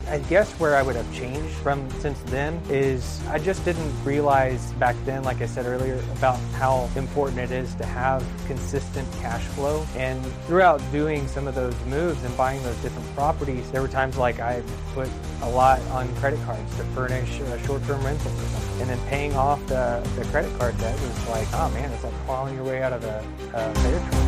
I guess where I would have changed from since then is I just didn't realize back then, like I said earlier, about how important it is to have consistent cash flow. And throughout doing some of those moves and buying those different properties, there were times like I put a lot on credit cards to furnish short-term rentals or something. And then paying off the credit card debt was like, oh man, it's like clawing your way out of a bear trap.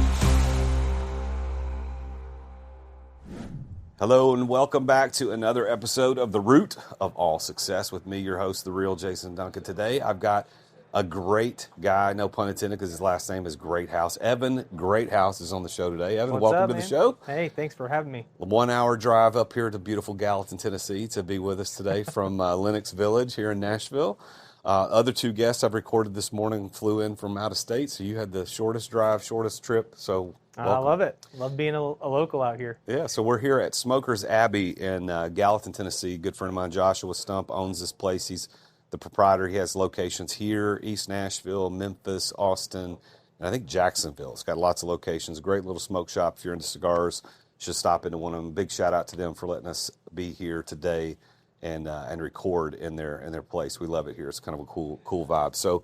Hello and welcome back to another episode of The Root of All Success with me, your host, the real Jason Duncan. Today I've got a great guy, no pun intended because his last name is Greathouse. Evan Greathouse is on the show today. Evan, What's welcome up, to the man? show. Hey, thanks for having me. A 1 hour drive up here to beautiful Gallatin, Tennessee to be with us today from Lenox Village here in Nashville. Other two guests I've recorded this morning flew in from out of state, so you had the shortest drive, shortest trip, so welcome. I love it. Love being a local out here. Yeah, so we're here at Smokers Abbey in Gallatin, Tennessee. A good friend of mine, Joshua Stump, owns this place. He's the proprietor. He has locations here, East Nashville, Memphis, Austin, and I think Jacksonville. It's got lots of locations. Great little smoke shop. If you're into cigars, you should stop into one of them. Big shout out to them for letting us be here today and record in their place. We love it here. It's kind of a cool vibe. So,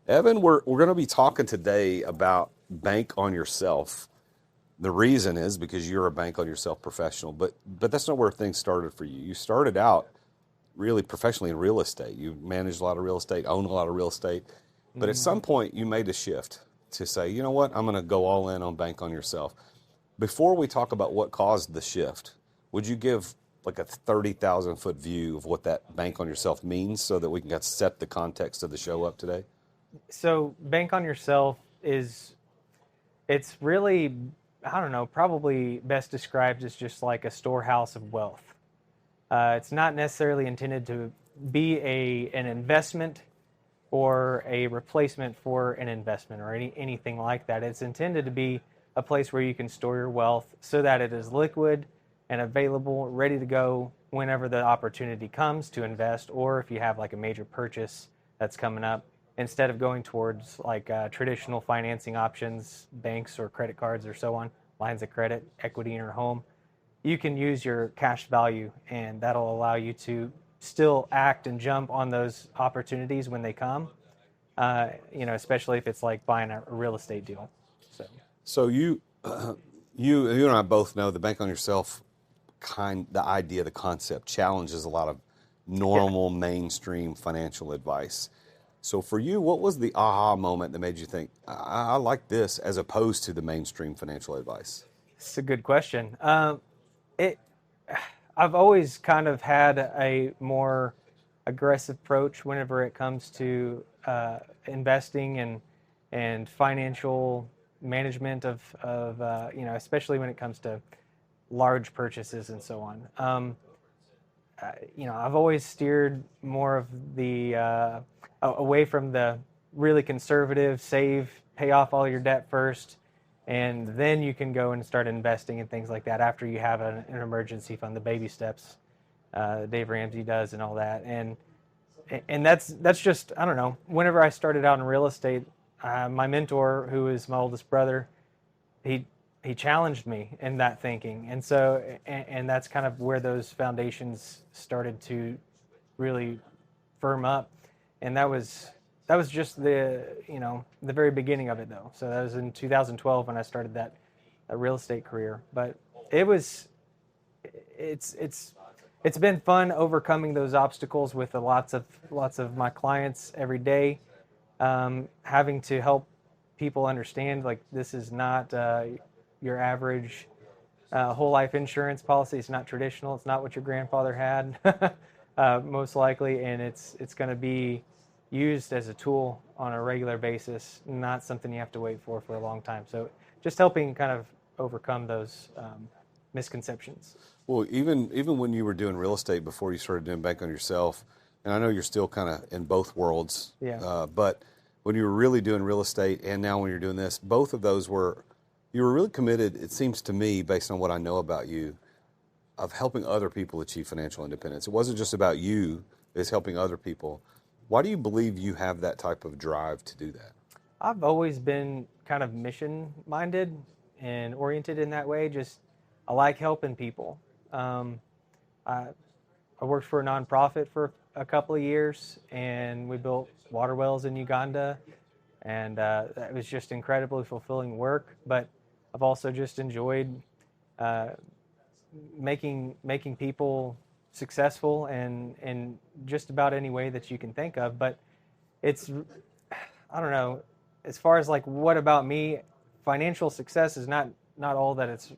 Evan, we're going to be talking today about bank on yourself. The reason is because you're a bank on yourself professional, but that's not where things started for you. You started out really professionally in real estate. You managed a lot of real estate, owned a lot of real estate, but at some point you made a shift to say, you know what, I'm going to go all in on bank on yourself. Before we talk about what caused the shift, would you give like a 30,000 foot view of what that bank on yourself means so that we can set the context of the show up today? So bank on yourself it's really, I don't know, probably best described as just like a storehouse of wealth. It's not necessarily intended to be an investment or a replacement for an investment or anything like that. It's intended to be a place where you can store your wealth so that it is liquid and available, ready to go whenever the opportunity comes to invest, or if you have like a major purchase that's coming up, instead of going towards like traditional financing options, banks or credit cards or so on, lines of credit, equity in your home, you can use your cash value, and that'll allow you to still act and jump on those opportunities when they come, especially if it's like buying a real estate deal. So you and I both know the bank on yourself the idea, the concept challenges a lot of normal mainstream financial advice. So for you, what was the aha moment that made you think, I like this as opposed to the mainstream financial advice? It's a good question. I've always kind of had a more aggressive approach whenever it comes to investing and financial management of especially when it comes to large purchases and so on. I've always steered more of the away from the really conservative, save, pay off all your debt first, and then you can go and start investing in things like that after you have an emergency fund, the baby steps Dave Ramsey does and all that. And that's just, I don't know, whenever I started out in real estate, my mentor, who is my oldest brother, he challenged me in that thinking. And so, and that's kind of where those foundations started to really firm up. And that was just the very beginning of it though. So that was in 2012 when I started that real estate career. But it's been fun overcoming those obstacles with lots of my clients every day, having to help people understand like this is not your average whole life insurance policy. It's not traditional. It's not what your grandfather had, most likely, and it's going to be used as a tool on a regular basis, not something you have to wait for a long time. So just helping kind of overcome those misconceptions. Well, even when you were doing real estate before you started doing bank on yourself, and I know you're still kind of in both worlds, but when you were really doing real estate and now when you're doing this, both of those you were really committed, it seems to me, based on what I know about you, of helping other people achieve financial independence. It wasn't just about you, it's helping other people. Why do you believe you have that type of drive to do that? I've always been kind of mission-minded and oriented in that way. Just I like helping people. I worked for a nonprofit for a couple of years, and we built water wells in Uganda, and that was just incredibly fulfilling work. But I've also just enjoyed uh, making people successful in just about any way that you can think of. But it's, I don't know, as far as like what about me, financial success is not all that it's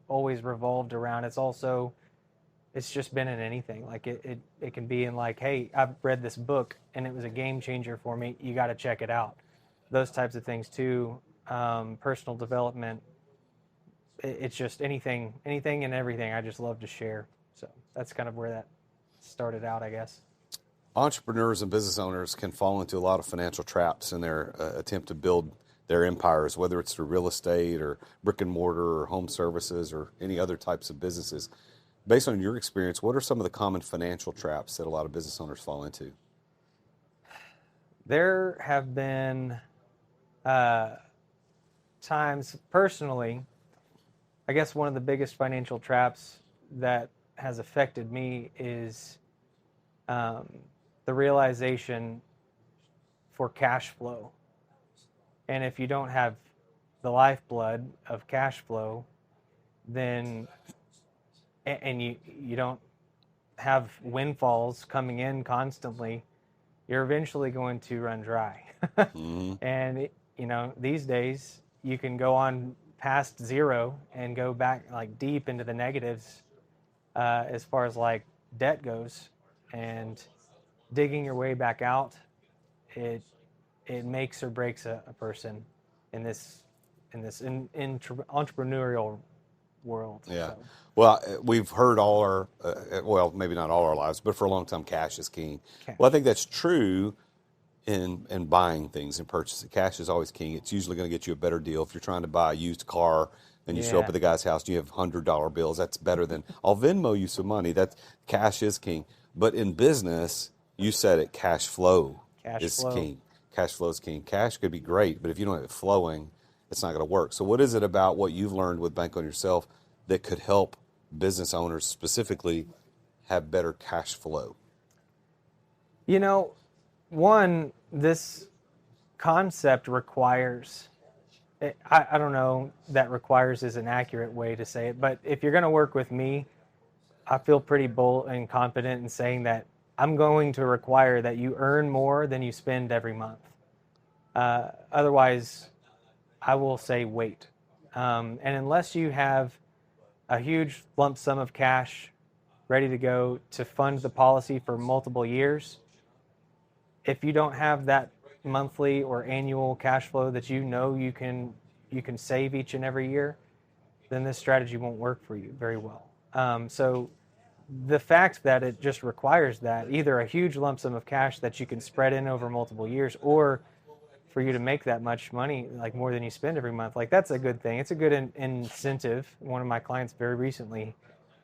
always revolved around. It's just been in anything. Like it can be in like, hey, I've read this book and it was a game changer for me. You got to check it out. Those types of things too. Personal development. It's just anything and everything. I just love to share. So that's kind of where that started out, I guess. Entrepreneurs and business owners can fall into a lot of financial traps in their attempt to build their empires, whether it's through real estate or brick and mortar or home services or any other types of businesses. Based on your experience, what are some of the common financial traps that a lot of business owners fall into? There have been times personally, I guess one of the biggest financial traps that has affected me is the realization for cash flow. And if you don't have the lifeblood of cash flow, then and you don't have windfalls coming in constantly, you're eventually going to run dry. Mm-hmm. And these days you can go on past zero and go back like deep into the negatives as far as like debt goes, and digging your way back out, it makes or breaks a person in this entrepreneurial world. Yeah. So. Well, we've heard all our, well, maybe not all our lives, but for a long time, cash is king. Cash. Well, I think that's true in buying things and purchasing. Cash is always king. It's usually going to get you a better deal. If you're trying to buy a used car and you show up at the guy's house and you have $100 bills, that's better than, I'll Venmo you some money. That cash is king. But in business, you said it, cash flow is king. Cash flow is king. Cash could be great, but if you don't have it flowing, it's not going to work. So what is it about what you've learned with Bank on Yourself that could help business owners specifically have better cash flow? One, this concept requires, I don't know that requires is an accurate way to say it, but if you're going to work with me, I feel pretty bold and confident in saying that I'm going to require that you earn more than you spend every month. Otherwise, I will say wait. And unless you have a huge lump sum of cash ready to go to fund the policy for multiple years, if you don't have that monthly or annual cash flow that you can save each and every year, then this strategy won't work for you very well. So the fact that it just requires that, either a huge lump sum of cash that you can spread in over multiple years, or for you to make that much money, like more than you spend every month, like that's a good thing. It's a good incentive. One of my clients very recently,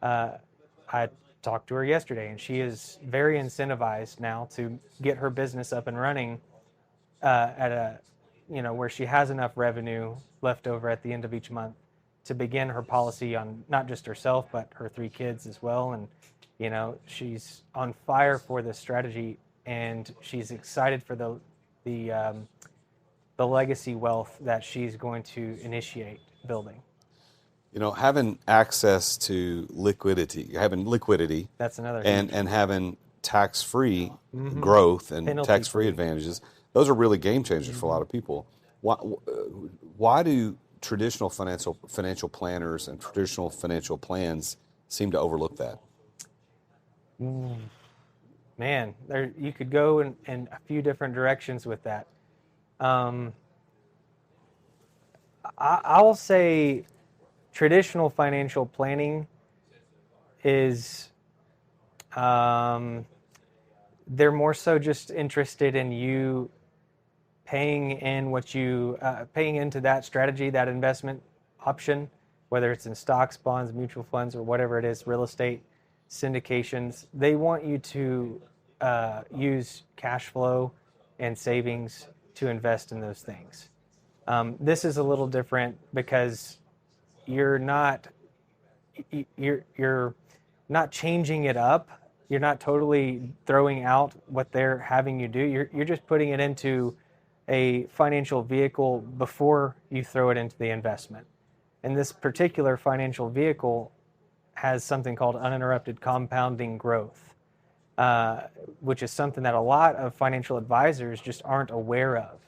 I talked to her yesterday, and she is very incentivized now to get her business up and running at a, where she has enough revenue left over at the end of each month to begin her policy on not just herself, but her 3 kids as well. And, she's on fire for this strategy, and she's excited for the legacy wealth that she's going to initiate building. Having access to having liquidity, that's another and having tax-free growth and tax-free advantages, those are really game changers for a lot of people. Why do traditional financial planners and traditional financial plans seem to overlook that? Man, you could go in a few different directions with that. I'll say traditional financial planning is, they're more so just interested in you paying into that strategy, that investment option, whether it's in stocks, bonds, mutual funds, or whatever it is, real estate, syndications. They want you to use cash flow and savings to invest in those things. This is a little different because you're not changing it up You're not totally throwing out what they're having you do. You're just putting it into a financial vehicle before you throw it into the investment. And this particular financial vehicle has something called uninterrupted compounding growth, which is something that a lot of financial advisors just aren't aware of.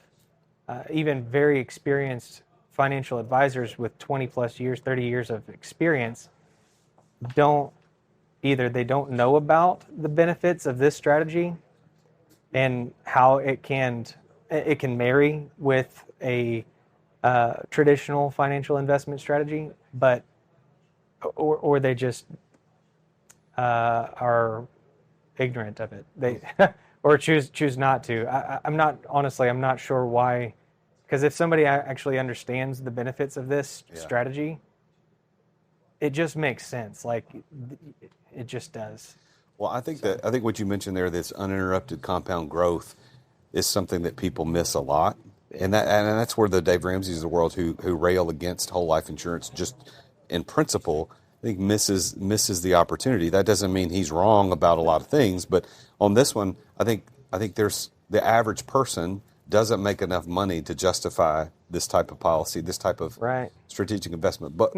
Even very experienced financial advisors with 20 plus years, 30 years of experience don't they don't know about the benefits of this strategy and how it can marry with a traditional financial investment strategy, but or they just are ignorant of it. They or choose not to. I'm not sure why. Because if somebody actually understands the benefits of this strategy, it just makes sense. Like it just does. Well, I think what you mentioned there, this uninterrupted compound growth, is something that people miss a lot, and that's where the Dave Ramseys of the world who rail against whole life insurance just in principle, I think misses the opportunity. That doesn't mean he's wrong about a lot of things, but on this one, I think there's the average person doesn't make enough money to justify this type of policy, this type of strategic investment. But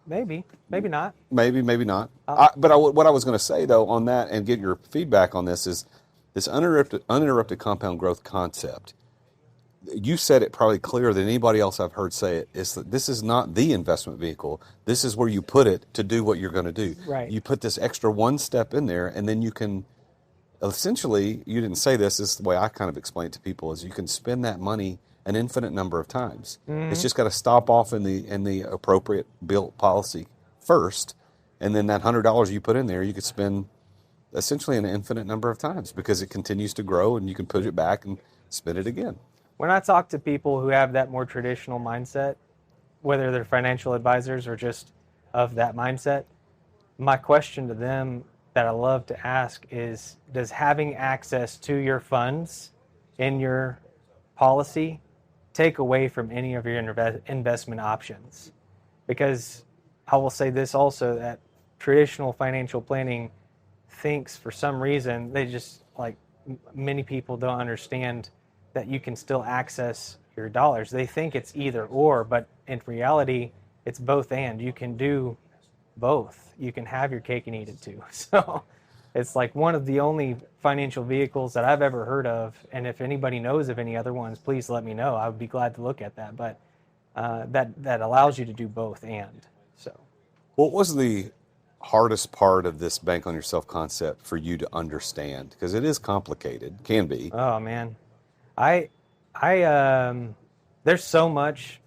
maybe not. Maybe not. What I was going to say though on that and get your feedback on this is this uninterrupted compound growth concept. You said it probably clearer than anybody else I've heard say it. Is that this is not the investment vehicle. This is where you put it to do what you're going to do. Right. You put this extra one step in there, and then you can. Essentially, you didn't say this. This is the way I kind of explain it to people: is you can spend that money an infinite number of times. Mm-hmm. It's just got to stop off in the appropriate built policy first, and then that $100 you put in there, you could spend essentially an infinite number of times because it continues to grow, and you can put it back and spend it again. When I talk to people who have that more traditional mindset, whether they're financial advisors or just of that mindset, my question to them that I love to ask is, does having access to your funds in your policy take away from any of your investment options? Because I will say this also, that traditional financial planning thinks for some reason, they just, like many people don't understand that you can still access your dollars. They think it's either or, but in reality, it's both and. You can do both. You can have your cake and eat it too. So it's like one of the only financial vehicles that I've ever heard of. And if anybody knows of any other ones, please let me know. I would be glad to look at that. But that allows you to do both and. So, what was the hardest part of this bank on yourself concept for you to understand? Because it is complicated, can be. Oh man, there's so much.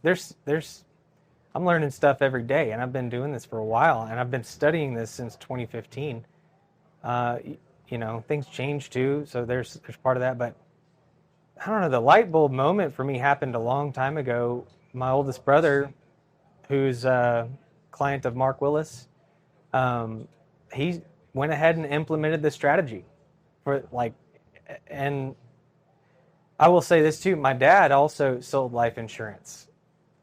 I'm learning stuff every day, and I've been doing this for a while, and I've been studying this since 2015. Things change too, so there's part of that. But I don't know, the light bulb moment for me happened a long time ago. My oldest brother, who's a client of Mark Willis, he went ahead and implemented this strategy and I will say this too, my dad also sold life insurance,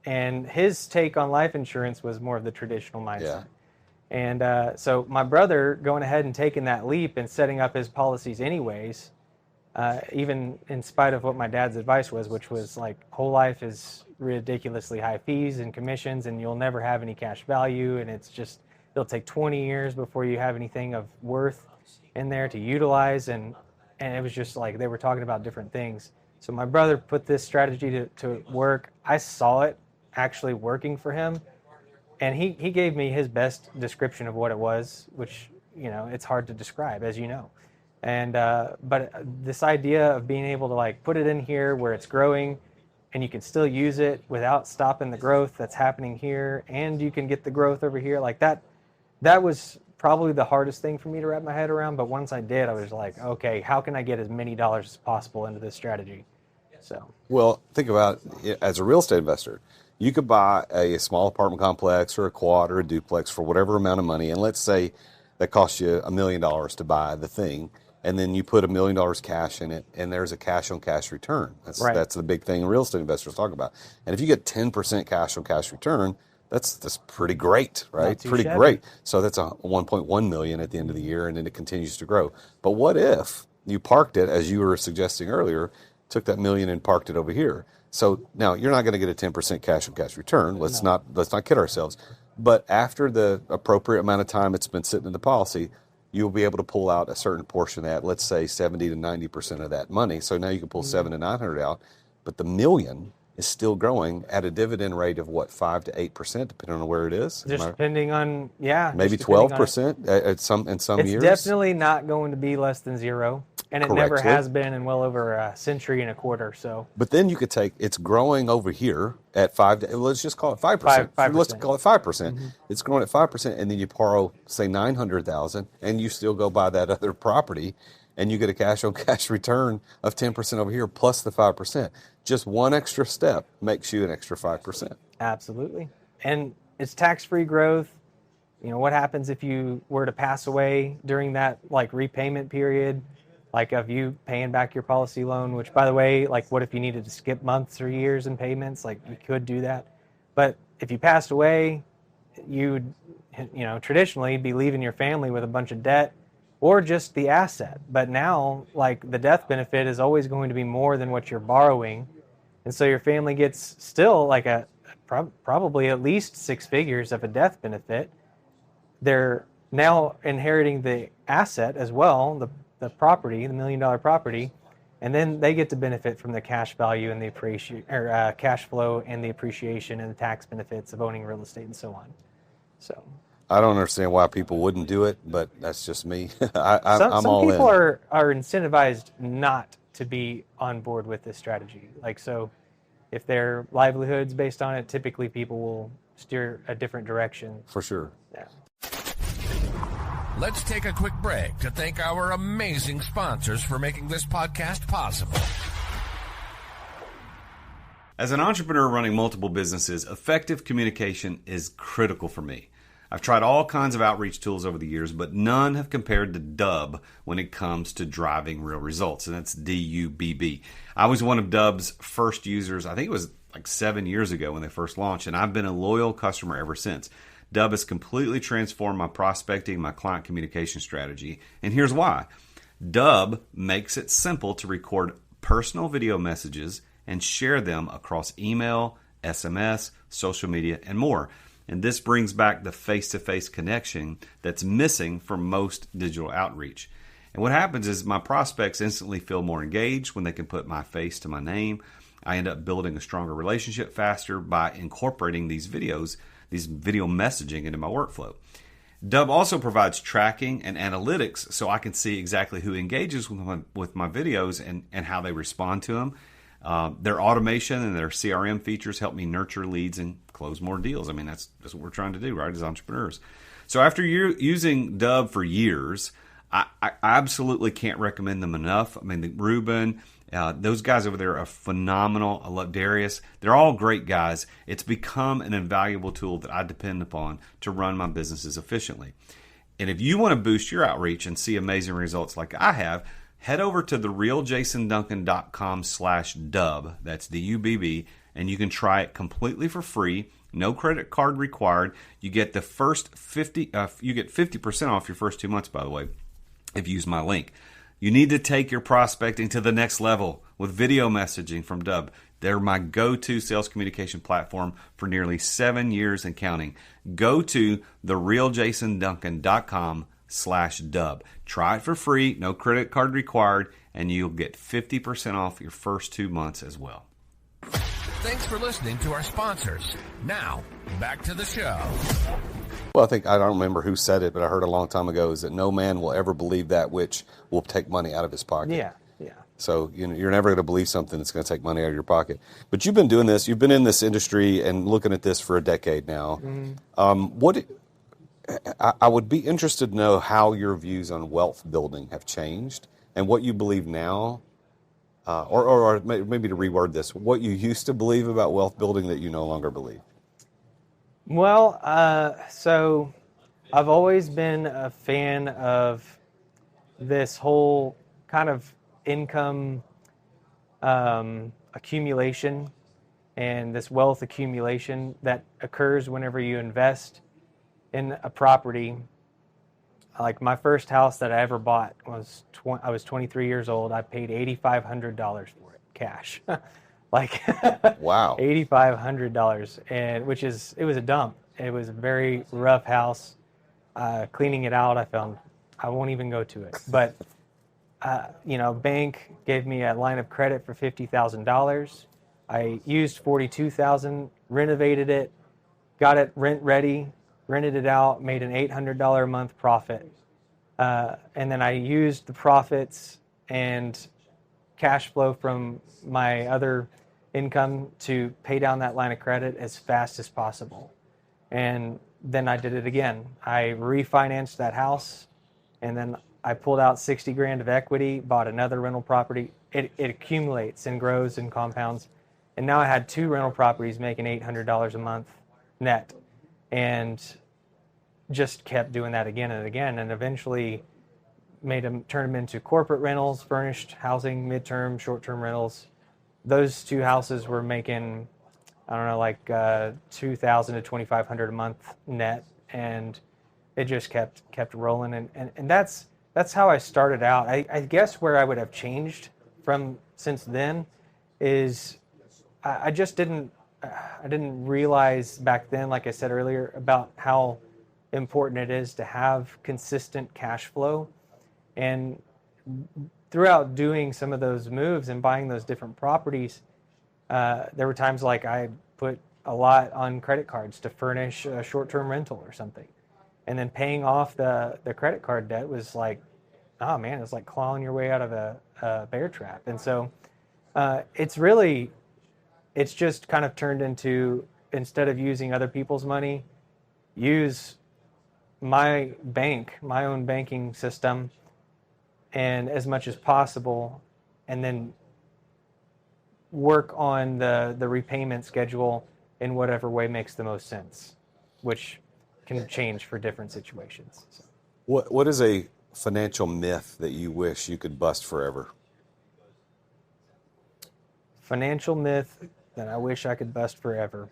and his take on life insurance was more of the traditional mindset. Yeah. And so my brother going ahead and taking that leap and setting up his policies anyways, even in spite of what my dad's advice was, which was like whole life is ridiculously high fees and commissions, and you'll never have any cash value, and it'll take 20 years before you have anything of worth in there to utilize, and it was just like they were talking about different things. So my brother put this strategy to work. I saw it actually working for him, and he gave me his best description of what it was, which it's hard to describe, as you know. And but this idea of being able to like put it in here where it's growing, and you can still use it without stopping the growth that's happening here, and you can get the growth over here, like that was probably the hardest thing for me to wrap my head around. But once I did, I was like, okay, how can I get as many dollars as possible into this strategy? So, well, think about it as a real estate investor. You could buy a small apartment complex or a quad or a duplex for whatever amount of money, and let's say that costs you $1 million to buy the thing, and then you put $1 million cash in it, and there's a cash-on-cash return. That's the big thing real estate investors talk about. And if you get 10% cash-on-cash return, That's pretty great, right? Not too Pretty shabby. great. So that's a 1.1 million at the end of the year, and then it continues to grow. But what if you parked it, as you were suggesting earlier, took that million and parked it over here? So now you're not going to get a 10% cash on cash return. Let's No. not kid ourselves. But after the appropriate amount of time it's been sitting in the policy, you'll be able to pull out a certain portion of that. Let's say 70 to 90% of that money. So now you can pull 700 to 900 out, but the million is still growing at a dividend rate of what, 5 to 8%, depending on where it is. Just depending on, Maybe just depending on 12% at some in some It's years. definitely not going to be less than zero, and it never Correctly. has been in well over a century and a quarter. So But then you could take it's growing over here at 5 to, let's just call it 5%. 5%. Let's call it 5%. It's growing at 5%, and then you borrow say 900,000, and you still go buy that other property, and you get a cash on cash return of 10% over here plus the 5%. Just one extra step makes you an extra 5%. absolutely, and it's tax-free growth. You know, what happens if you were to pass away during that like repayment period, like of you paying back your policy loan? Which, by the way, like what if you needed to skip months or years in payments? Like you could do that, but if you passed away, you'd traditionally be leaving your family with a bunch of debt or just the asset. But now, like the death benefit is always going to be more than what you're borrowing, and so your family gets still like probably at least 6 figures of a death benefit. They're now inheriting the asset as well, the property, the $1 million property, and then they get to benefit from the cash value and the cash flow and the appreciation and the tax benefits of owning real estate and so on. So I don't understand why people wouldn't do it, but that's just me. I'm some all people in. are incentivized not to be on board with this strategy. Like, so if their livelihood's based on it, typically people will steer a different direction. For sure. Yeah. Let's take a quick break to thank our amazing sponsors for making this podcast possible. As an entrepreneur running multiple businesses, effective communication is critical for me. I've tried all kinds of outreach tools over the years, but none have compared to Dubb when it comes to driving real results, and that's DUBB. I was one of Dubb's first users. I think it was like 7 years ago when they first launched, and I've been a loyal customer ever since. Dubb has completely transformed my prospecting, my client communication strategy, and here's why. Dubb makes it simple to record personal video messages and share them across email, SMS, social media, and more. And this brings back the face-to-face connection that's missing from most digital outreach. And what happens is my prospects instantly feel more engaged when they can put my face to my name. I end up building a stronger relationship faster by incorporating these video messaging into my workflow. Dubb also provides tracking and analytics so I can see exactly who engages with my videos and how they respond to them. Their automation and their CRM features help me nurture leads and close more deals. I mean, that's what we're trying to do, right, as entrepreneurs. So after using Dubb for years, I absolutely can't recommend them enough. I mean, Ruben, those guys over there are phenomenal. I love Darius. They're all great guys. It's become an invaluable tool that I depend upon to run my businesses efficiently. And if you want to boost your outreach and see amazing results like I have, head over to therealjasonduncan.com/Dubb. That's DUBB, and you can try it completely for free. No credit card required. You get the first 50% off your first 2 months, by the way, if you use my link. You need to take your prospecting to the next level with video messaging from Dubb. They're my go-to sales communication platform for nearly 7 years and counting. Go to therealjasonduncan.com/Dubb. Try it for free, no credit card required, and you'll get 50% off your first 2 months as well. Thanks for listening to our sponsors. Now, back to the show. Well, I don't remember who said it, but I heard a long time ago is that no man will ever believe that which will take money out of his pocket. Yeah. So you're never going to believe something that's going to take money out of your pocket. But you've been doing this. You've been in this industry and looking at this for a decade now. Mm-hmm. I would be interested to know how your views on wealth building have changed and what you believe now, or maybe to reword this, what you used to believe about wealth building that you no longer believe. Well, so I've always been a fan of this whole kind of income accumulation and this wealth accumulation that occurs whenever you invest in a property. Like my first house that I ever bought was I was 23 years old. I paid $8,500 for it, cash, like Wow. $8,500, and it was a dump. It was a very rough house. Cleaning it out, I won't even go to it. But bank gave me a line of credit for $50,000. I used $42,000, renovated it, got it rent ready, rented it out, made an $800 a month profit. And then I used the profits and cash flow from my other income to pay down that line of credit as fast as possible. And then I did it again. I refinanced that house, and then I pulled out 60 grand of equity, bought another rental property. It accumulates and grows and compounds. And now I had 2 rental properties making $800 a month net, and just kept doing that again and again, and eventually turned them into corporate rentals, furnished housing, midterm, short-term rentals. Those 2 houses were making, I don't know, like $2,000 to $2,500 a month net, and it just kept rolling. And that's how I started out. I guess where I would have changed from since then is I just didn't realize back then, like I said earlier, about how important it is to have consistent cash flow. And throughout doing some of those moves and buying those different properties, there were times like I put a lot on credit cards to furnish a short-term rental or something. And then paying off the credit card debt was like, oh man, it's like clawing your way out of a bear trap. And so it's just kind of turned into, instead of using other people's money, use my own banking system, and as much as possible, and then work on the repayment schedule in whatever way makes the most sense, which can change for different situations. So. What is a financial myth that you wish you could bust forever? Financial myth that I wish I could bust forever.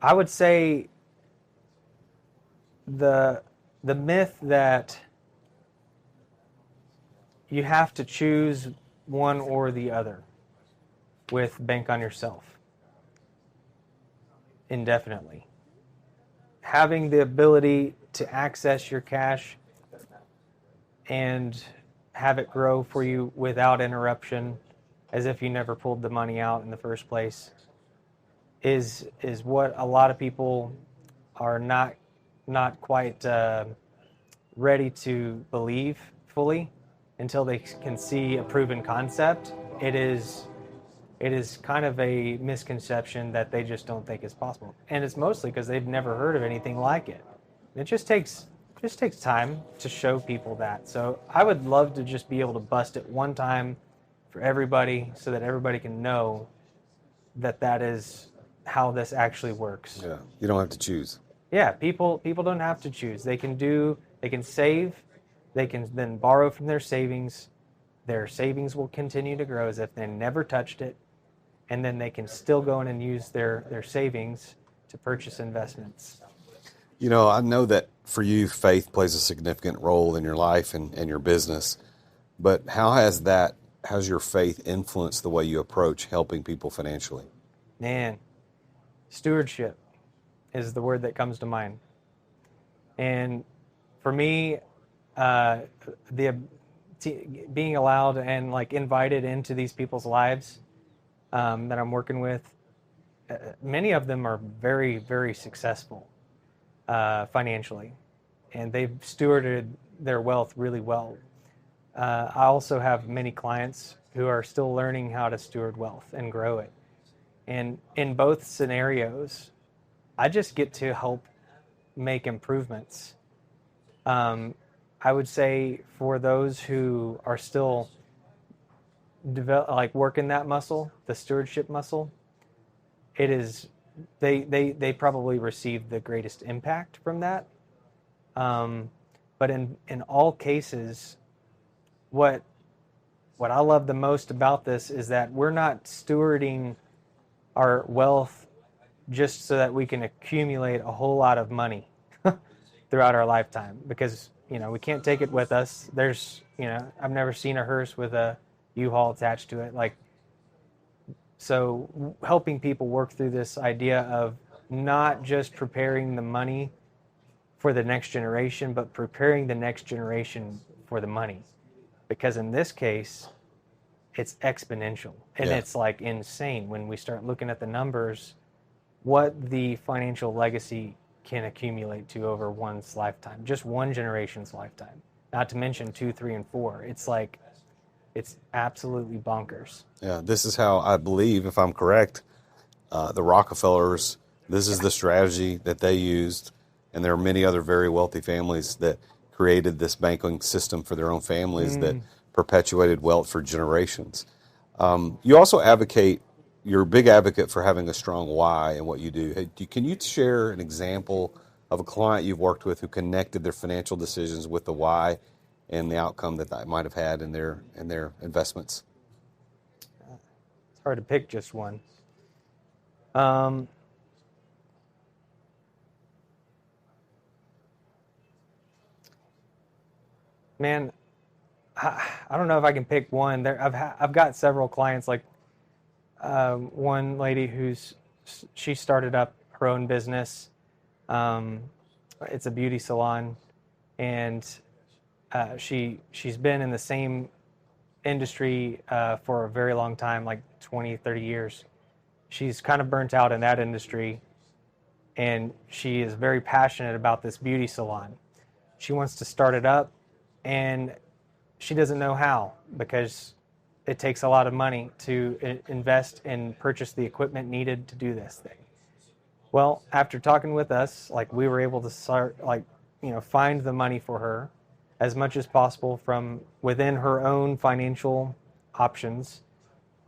I would say the myth that you have to choose one or the other with Bank on Yourself indefinitely. Having the ability to access your cash and have it grow for you without interruption, as if you never pulled the money out in the first place, is what a lot of people are not quite ready to believe fully until they can see a proven concept. It is kind of a misconception that they just don't think is possible, and it's mostly because they've never heard of anything like it. It just takes time to show people that. So I would love to just be able to bust it one time for everybody, so that everybody can know that is how this actually works. Yeah, you don't have to choose. Yeah, people don't have to choose. They can save, they can then borrow from their savings. Their savings will continue to grow as if they never touched it, and then they can still go in and use their savings to purchase investments. You know, I know that for you, faith plays a significant role in your life and your business, but how has your faith influenced the way you approach helping people financially? Man, stewardship is the word that comes to mind. And for me, being allowed and like invited into these people's lives that I'm working with, many of them are very, very successful financially, and they've stewarded their wealth really well. I also have many clients who are still learning how to steward wealth and grow it. And in both scenarios, I just get to help make improvements. I would say for those who are still working that muscle, the stewardship muscle, it is they probably receive the greatest impact from that. But in all cases, what I love the most about this is that we're not stewarding our wealth just so that we can accumulate a whole lot of money throughout our lifetime, because we can't take it with us. There's I've never seen a hearse with a U-Haul attached to it. So helping people work through this idea of not just preparing the money for the next generation, but preparing the next generation for the money, because in this case it's exponential, and it's insane when we start looking at the numbers, what the financial legacy can accumulate to over one's lifetime, just one generation's lifetime, not to mention 2, 3, and 4. It's absolutely bonkers. Yeah, this is how I believe, if I'm correct, the Rockefellers, this is the strategy that they used, and there are many other very wealthy families that created this banking system for their own families that perpetuated wealth for generations. You also you're a big advocate for having a strong why in what you do. Can you share an example of a client you've worked with who connected their financial decisions with the why and the outcome that might have had in their investments? It's hard to pick just one. Man, I don't know if I can pick one. I've got several clients, like one lady she started up her own business. It's a beauty salon, and she's been in the same industry for a very long time, like 20, 30 years. She's kind of burnt out in that industry, and she is very passionate about this beauty salon. She wants to start it up, and she doesn't know how, because it takes a lot of money to invest and purchase the equipment needed to do this thing. Well, after talking with us, we were able to start, find the money for her as much as possible from within her own financial options,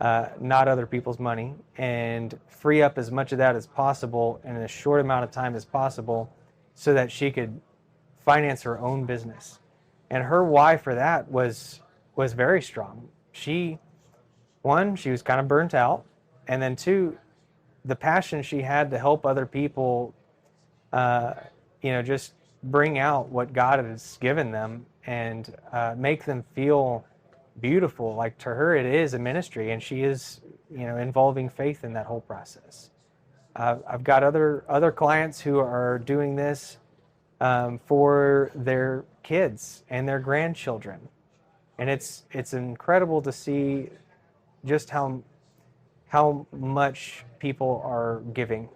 not other people's money, and free up as much of that as possible in a short amount of time as possible so that she could finance her own business. And her why for that was very strong. One, she was kind of burnt out, and then two, the passion she had to help other people, just bring out what God has given them and make them feel beautiful. Like, to her, it is a ministry, and she is, involving faith in that whole process. I've got other clients who are doing this for their kids and their grandchildren, and it's incredible to see just how much people are giving.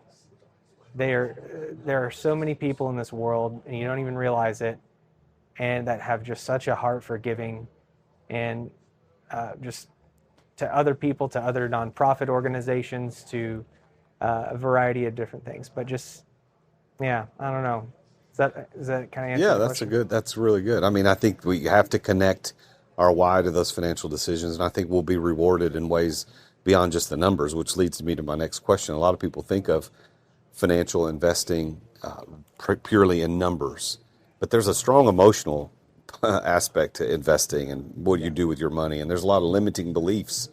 There are so many people in this world, and you don't even realize it, and that have just such a heart for giving, and just to other people, to other nonprofit organizations, to a variety of different things. But just, I don't know. Does that kind of answer the question? That's really good. I mean, I think we have to connect our why to those financial decisions, and I think we'll be rewarded in ways beyond just the numbers, which leads me to my next question. A lot of people think of financial investing purely in numbers, but there's a strong emotional aspect to investing and what you do with your money, and there's a lot of limiting beliefs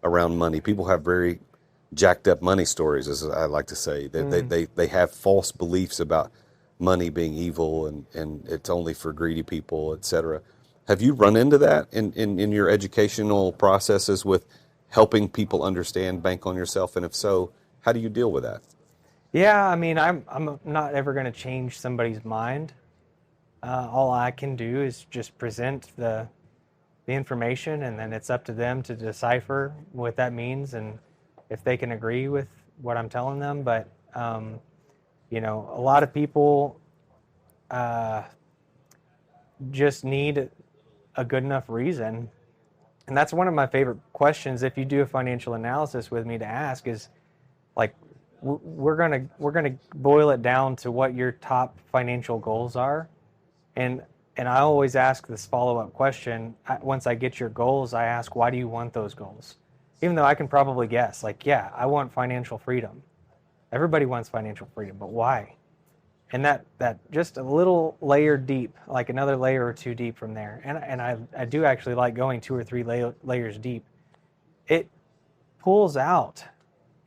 around money. People have very jacked up money stories, as I like to say. They have false beliefs about money being evil and it's only for greedy people, etc. Have you run into that in your educational processes with helping people understand bank on yourself? And if so, how do you deal with that? Yeah, I mean, I'm not ever going to change somebody's mind. All I can do is just present the information, and then it's up to them to decipher what that means and if they can agree with what I'm telling them. But a lot of people just need a good enough reason. And that's one of my favorite questions, if you do a financial analysis with me, to ask is, we're gonna boil it down to what your top financial goals are. And I always ask this follow-up question. Once I get your goals, I ask, why do you want those goals? Even though I can probably guess, I want financial freedom. Everybody wants financial freedom, but why? And that just a little layer deep, like another layer or two deep from there. And I do actually like going 2 or 3 layers deep. It pulls out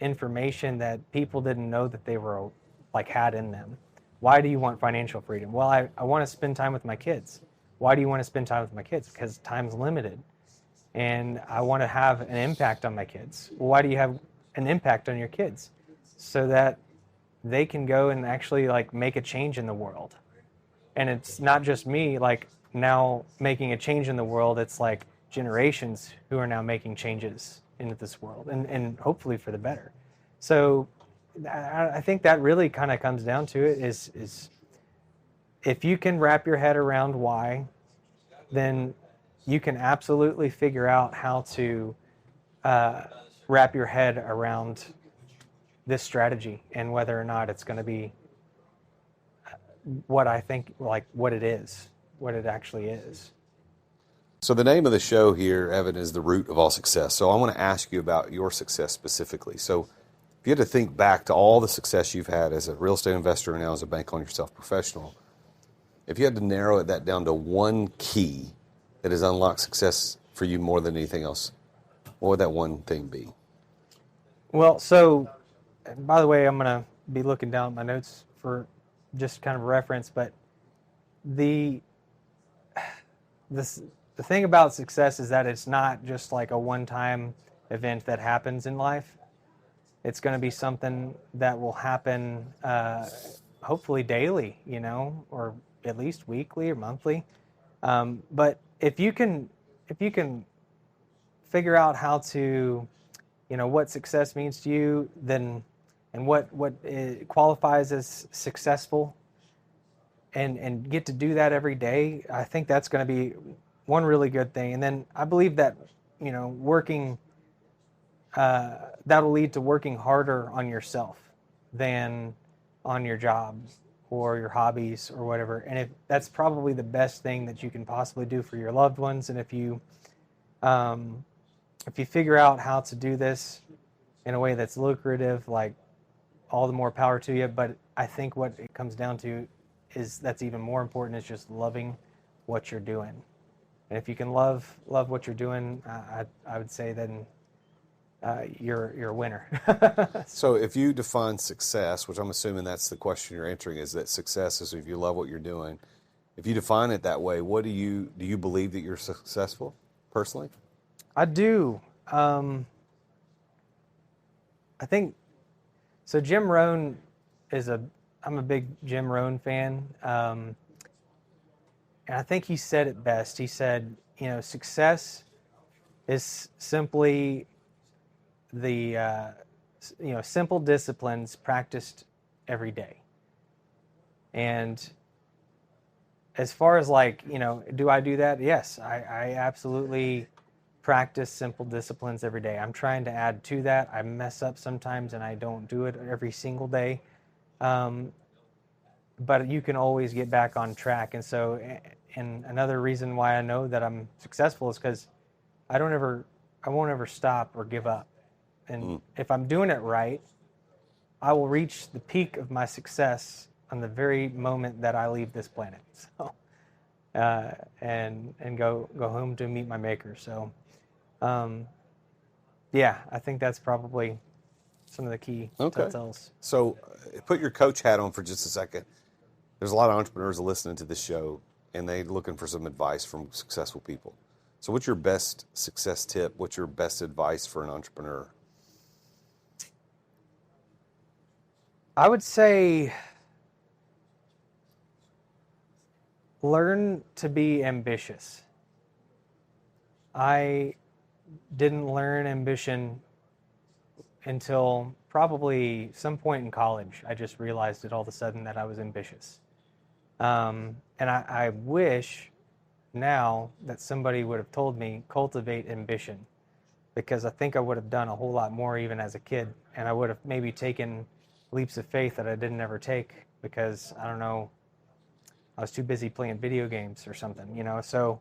information that people didn't know that they were like had in them. Why do you want financial freedom? Well, I want to spend time with my kids. Why do you want to spend time with my kids? Because time's limited, and I want to have an impact on my kids. Well, why do you have an impact on your kids? So that they can go and actually like make a change in the world. And it's not just me like now making a change in the world, it's like generations who are now making changes into this world, and hopefully for the better. So I think that really kind of comes down to it is if you can wrap your head around why, then you can absolutely figure out how to wrap your head around this strategy and whether or not it's going to be what I think, like what it is, what it actually is. So the name of the show here, Evan, is The Root of All Success. So I want to ask you about your success specifically. So if you had to think back to all the success you've had as a real estate investor and now as a bank on yourself professional, if you had to narrow that down to one key that has unlocked success for you more than anything else, what would that one thing be? Well, so by the way, I'm going to be looking down at my notes for just kind of reference, but the thing about success is that it's not just like a one-time event that happens in life. It's going to be something that will happen hopefully daily, or at least weekly or monthly. But if you can figure out how to, what success means to you, then and what qualifies as successful, and get to do that every day, I think that's going to be one really good thing. And then I believe that working that'll lead to working harder on yourself than on your job or your hobbies or whatever. And that's probably the best thing that you can possibly do for your loved ones. And if you figure out how to do this in a way that's lucrative, like, all the more power to you. But I think what it comes down to is that's even more important is just loving what you're doing. And if you can love what you're doing, I would say then you're a winner. So if you define success, which I'm assuming that's the question you're answering, is that success is if you love what you're doing. If you define it that way, what do you believe that you're successful personally? I do. I think so. Jim Rohn I'm a big Jim Rohn fan. And I think he said it best. He said, success is simply the, simple disciplines practiced every day. And as far as do I do that? Yes, I absolutely practice simple disciplines every day. I'm trying to add to that. I mess up sometimes and I don't do it every single day. But you can always get back on track. And so, and another reason why I know that I'm successful is because I won't ever stop or give up. And if I'm doing it right, I will reach the peak of my success on the very moment that I leave this planet. So, and go home to meet my maker. So, yeah, I think that's probably some of the key details. So put your coach hat on for just a second. There's a lot of entrepreneurs listening to this show, and they're looking for some advice from successful people. So what's your best success tip? What's your best advice for an entrepreneur? I would say learn to be ambitious. I didn't learn ambition until probably some point in college. I just realized it all of a sudden that I was ambitious. And I wish now that somebody would have told me, cultivate ambition, because I think I would have done a whole lot more even as a kid, and I would have maybe taken leaps of faith that I didn't ever take because, I don't know, I was too busy playing video games or something, So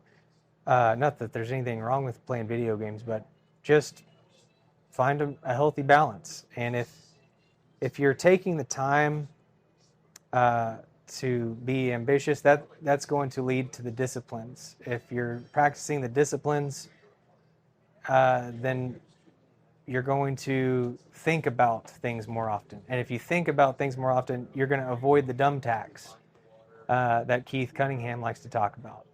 not that there's anything wrong with playing video games, but just find a healthy balance. And if you're taking the time to be ambitious, that's going to lead to the disciplines. If you're practicing the disciplines, then you're going to think about things more often. And if you think about things more often, you're going to avoid the dumb tax that Keith Cunningham likes to talk about.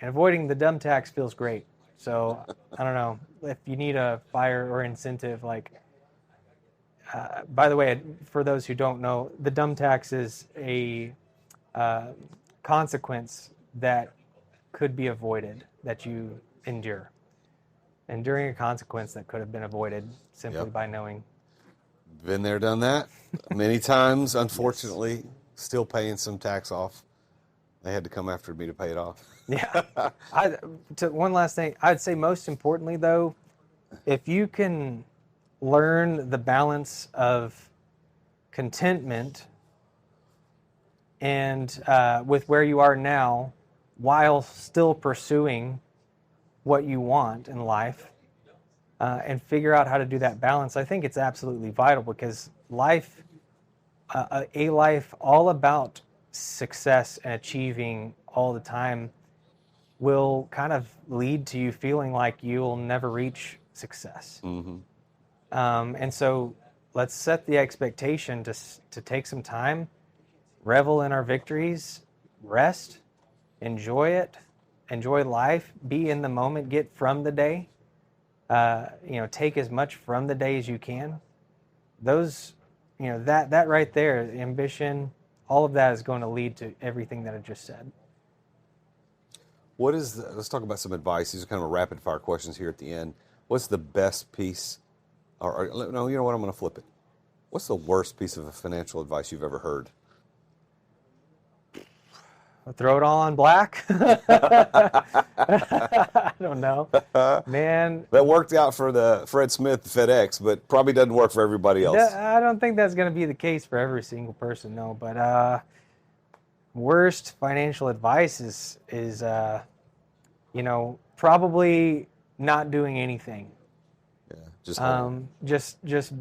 And avoiding the dumb tax feels great. So I don't know if you need a fire or incentive. Like, by the way, for those who don't know, the dumb tax is a consequence that could be avoided that you endure. Enduring a consequence that could have been avoided simply by knowing. Been there, done that many times. Unfortunately, still paying some tax off. They had to come after me to pay it off. Yeah. One last thing. I'd say most importantly, though, if you can learn the balance of contentment and with where you are now while still pursuing what you want in life and figure out how to do that balance, I think it's absolutely vital, because life, a life all about success and achieving all the time will kind of lead to you feeling like you'll never reach success. Mm-hmm. And so let's set the expectation to take some time, revel in our victories, rest, enjoy it, enjoy life, be in the moment, get from the day, take as much from the day as you can. Those, that right there, ambition, all of that is going to lead to everything that I just said. Let's talk about some advice. These are kind of rapid fire questions here at the end. What's the best piece, no, you know what, I'm going to flip it. What's the worst piece of financial advice you've ever heard? I'll throw it all on black. I don't know, man. That worked out for the Fred Smith FedEx, but probably doesn't work for everybody else. I don't think that's going to be the case for every single person, no. But worst financial advice is probably not doing anything. Yeah, just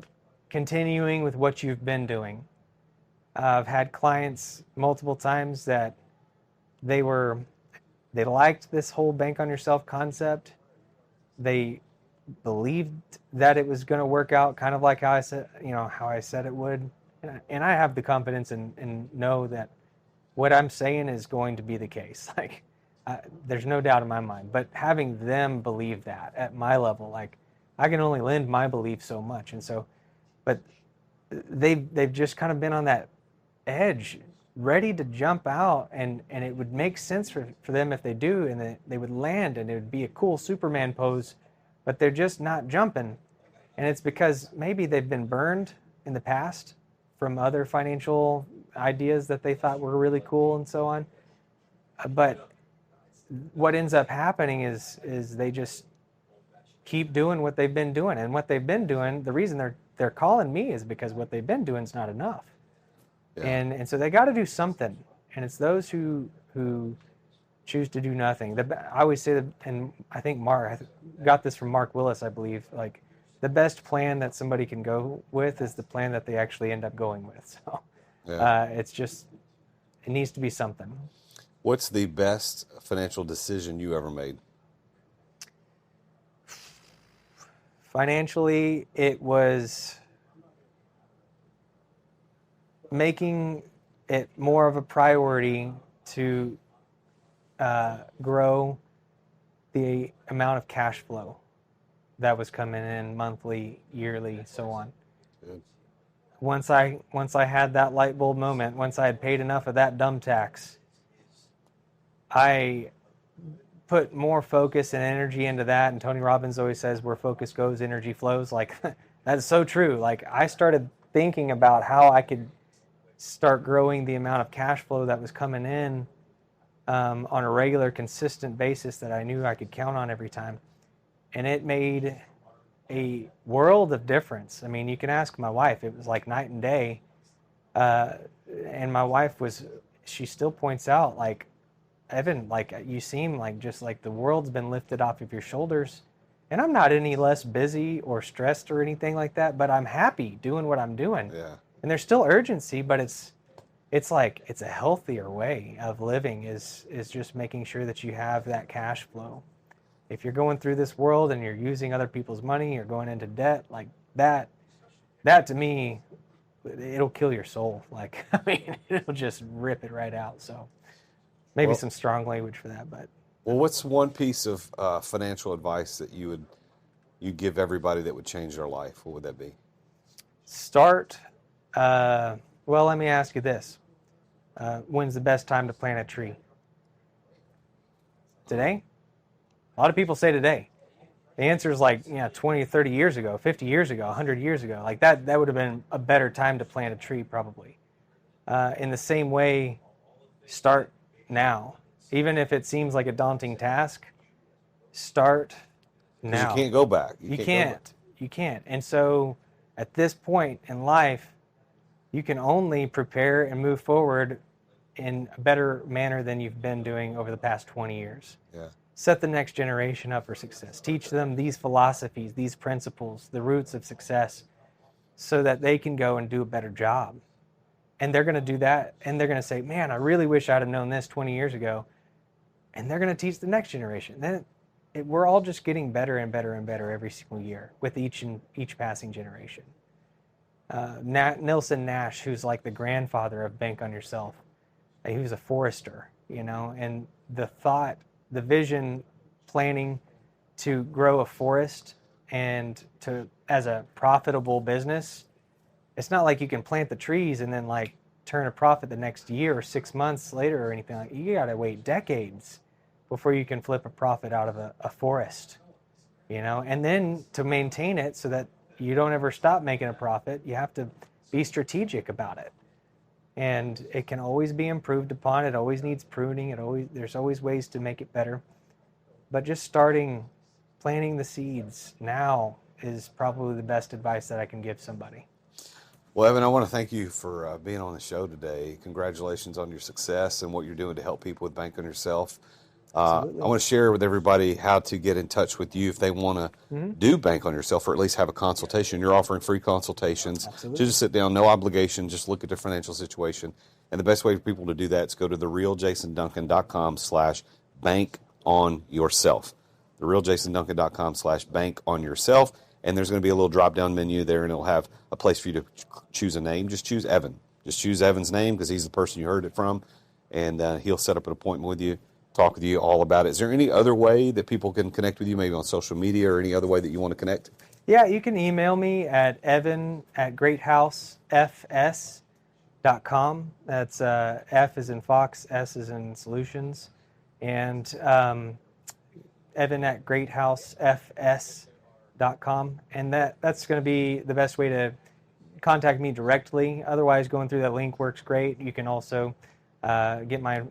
continuing with what you've been doing. I've had clients multiple times that they liked this whole bank on yourself concept. They believed that it was going to work out kind of like how I said it would. And I have the confidence and know that what I'm saying is going to be the case. Like, there's no doubt in my mind. But having them believe that at my level, like, I can only lend my belief so much. And so, but they've just kind of been on that edge, ready to jump out, and it would make sense for them if they do, and they would land, and it would be a cool Superman pose, but they're just not jumping. And it's because maybe they've been burned in the past from other financial ideas that they thought were really cool and so on. But what ends up happening is they just keep doing what they've been doing, and what they've been doing, the reason they're calling me is because what they've been doing is not enough. Yeah. And so they got to do something, and it's those who choose to do nothing. I always say that, and I think I got this from Mark Willis, I believe, like, the best plan that somebody can go with is the plan that they actually end up going with. So it needs to be something. What's the best financial decision you ever made? Financially, it was making it more of a priority to grow the amount of cash flow that was coming in monthly, yearly, so on. Good. Once I had that light bulb moment, once I had paid enough of that dumb tax, I put more focus and energy into that. And Tony Robbins always says, where focus goes, energy flows. Like, that's so true. Like, I started thinking about how I could start growing the amount of cash flow that was coming in on a regular, consistent basis that I knew I could count on every time. And it made a world of difference. I mean, you can ask my wife. It was like night and day. And my wife she still points out, like, Evan, like, you seem like just like the world's been lifted off of your shoulders. And I'm not any less busy or stressed or anything like that, but I'm happy doing what I'm doing. Yeah. And there's still urgency, but it's a healthier way of living is just making sure that you have that cash flow. If you're going through this world and you're using other people's money, you're going into debt like that to me, it'll kill your soul. Like, I mean, it'll just rip it right out. So maybe some strong language for that, but. Well, what's one piece of financial advice that you give everybody that would change their life? What would that be? Start, well, let me ask you this. When's the best time to plant a tree? Today? A lot of people say today. The answer is like, 20, 30 years ago, 50 years ago, 100 years ago. Like that would have been a better time to plant a tree probably. In the same way, start now. Even if it seems like a daunting task, start now. You can't go back. You can't. And so at this point in life, you can only prepare and move forward in a better manner than you've been doing over the past 20 years. Yeah. Set the next generation up for success. Teach them these philosophies, these principles, the roots of success, so that they can go and do a better job. And they're going to do that, and they're going to say, man, I really wish I'd have known this 20 years ago. And they're going to teach the next generation. Then we're all just getting better and better and better every single year with each passing generation. Nelson Nash, who's like the grandfather of Bank on Yourself, he was a forester, and the vision planning to grow a forest and as a profitable business, it's not like you can plant the trees and then like turn a profit the next year or 6 months later or anything like that. You got to wait decades before you can flip a profit out of a forest, and then to maintain it so that you don't ever stop making a profit, you have to be strategic about it. And it can always be improved upon. It always needs pruning. There's always ways to make it better. But just planting the seeds now is probably the best advice that I can give somebody. Well, Evan, I want to thank you for being on the show today. Congratulations on your success and what you're doing to help people with Bank on Yourself. I want to share with everybody how to get in touch with you if they want to do Bank on Yourself or at least have a consultation. You're offering free consultations. Absolutely. Just sit down, no obligation, just look at their financial situation. And the best way for people to do that is go to therealjasonduncan.com/bankonyourself. therealjasonduncan.com/bankonyourself. And there's going to be a little drop-down menu there, and it'll have a place for you to choose a name. Just choose Evan. Just choose Evan's name because he's the person you heard it from, and he'll set up an appointment with you, talk with you all about it. Is there any other way that people can connect with you, maybe on social media or any other way that you want to connect? Yeah, you can email me at evan@greathousefs.com. That's F as in Fox, S as in Solutions, and evan@greathousefs.com. And that's going to be the best way to contact me directly. Otherwise, going through that link works great. You can also get my,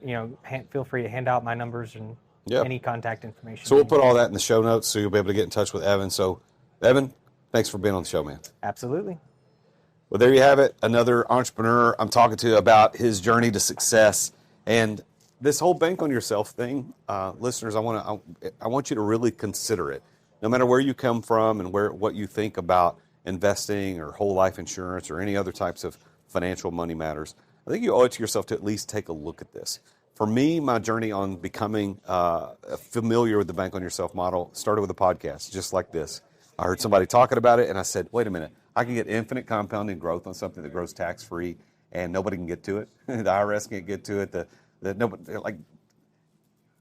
feel free to hand out my numbers and any contact information. So we'll put all that in the show notes so you'll be able to get in touch with Evan. So, Evan, thanks for being on the show, man. Absolutely. Well, there you have it. Another entrepreneur I'm talking to about his journey to success. And this whole Bank on Yourself thing, listeners, I want you to really consider it. No matter where you come from and what you think about investing or whole life insurance or any other types of financial money matters, I think you owe it to yourself to at least take a look at this. For me, my journey on becoming familiar with the Bank on Yourself model started with a podcast just like this. I heard somebody talking about it, and I said, wait a minute, I can get infinite compounding growth on something that grows tax-free, and nobody can get to it. The IRS can't get to it.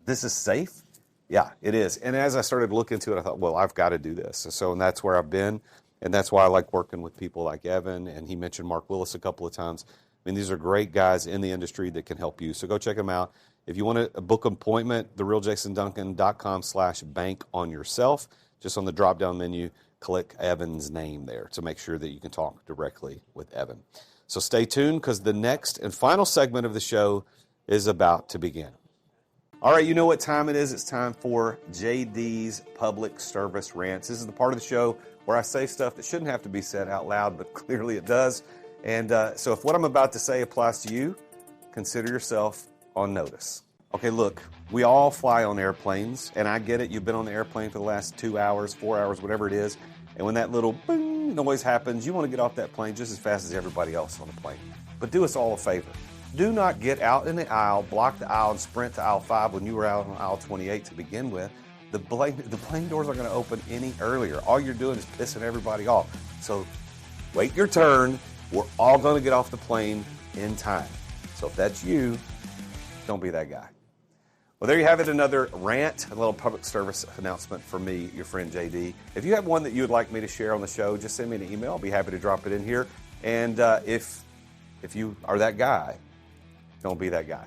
This is safe? Yeah, it is. And as I started to look into it, I thought, well, I've got to do this. And that's where I've been, and that's why I like working with people like Evan, and he mentioned Mark Willis a couple of times. I mean, these are great guys in the industry that can help you. So go check them out. If you want to book an appointment, therealjasonduncan.com/bankonyourself. Just on the drop-down menu, click Evan's name there to make sure that you can talk directly with Evan. So stay tuned because the next and final segment of the show is about to begin. All right, you know what time it is. It's time for JD's Public Service Rants. This is the part of the show where I say stuff that shouldn't have to be said out loud, but clearly it does. And so if what I'm about to say applies to you, consider yourself on notice. Okay, look, we all fly on airplanes, and I get it. You've been on the airplane for the last 2 hours, 4 hours, whatever it is, and when that little bing noise happens, you want to get off that plane just as fast as everybody else on the plane. But do us all a favor. Do not get out in the aisle, block the aisle, and sprint to aisle 5 when you were out on aisle 28 to begin with. The plane doors aren't going to open any earlier. All you're doing is pissing everybody off. So wait your turn. We're all going to get off the plane in time. So if that's you, don't be that guy. Well, there you have it, another rant, a little public service announcement from me, your friend JD. If you have one that you would like me to share on the show, just send me an email. I'll be happy to drop it in here. And if you are that guy, don't be that guy.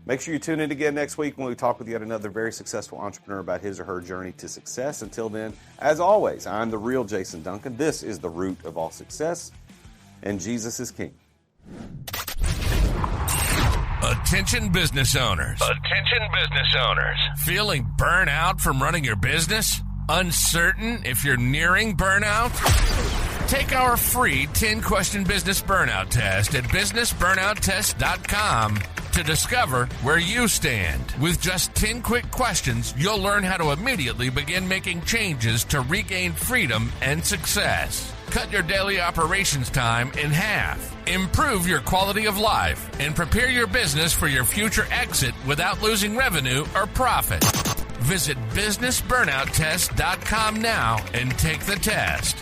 Make sure you tune in again next week when we talk with yet another very successful entrepreneur about his or her journey to success. Until then, as always, I'm the real Jason Duncan. This is the root of all success, and Jesus is King. Attention business owners. Attention business owners. Feeling burnout from running your business? Uncertain if you're nearing burnout? Take our free 10-question business burnout test at businessburnouttest.com to discover where you stand. With just 10 quick questions, you'll learn how to immediately begin making changes to regain freedom and success. Cut your daily operations time in half. Improve your quality of life and prepare your business for your future exit without losing revenue or profit. Visit businessburnouttest.com now and take the test.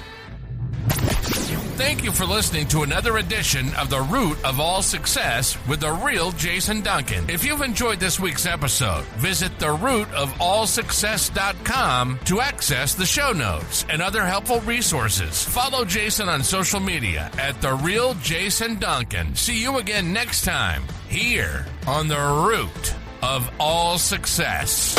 Thank you for listening to another edition of The Root of All Success with the real Jason Duncan. If you've enjoyed this week's episode, visit therootofallsuccess.com to access the show notes and other helpful resources. Follow Jason on social media at The Real Jason Duncan. See you again next time here on The Root of All Success.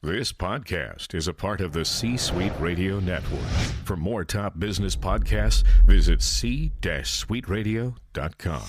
This podcast is a part of the C-Suite Radio Network. For more top business podcasts, visit c-suiteradio.com.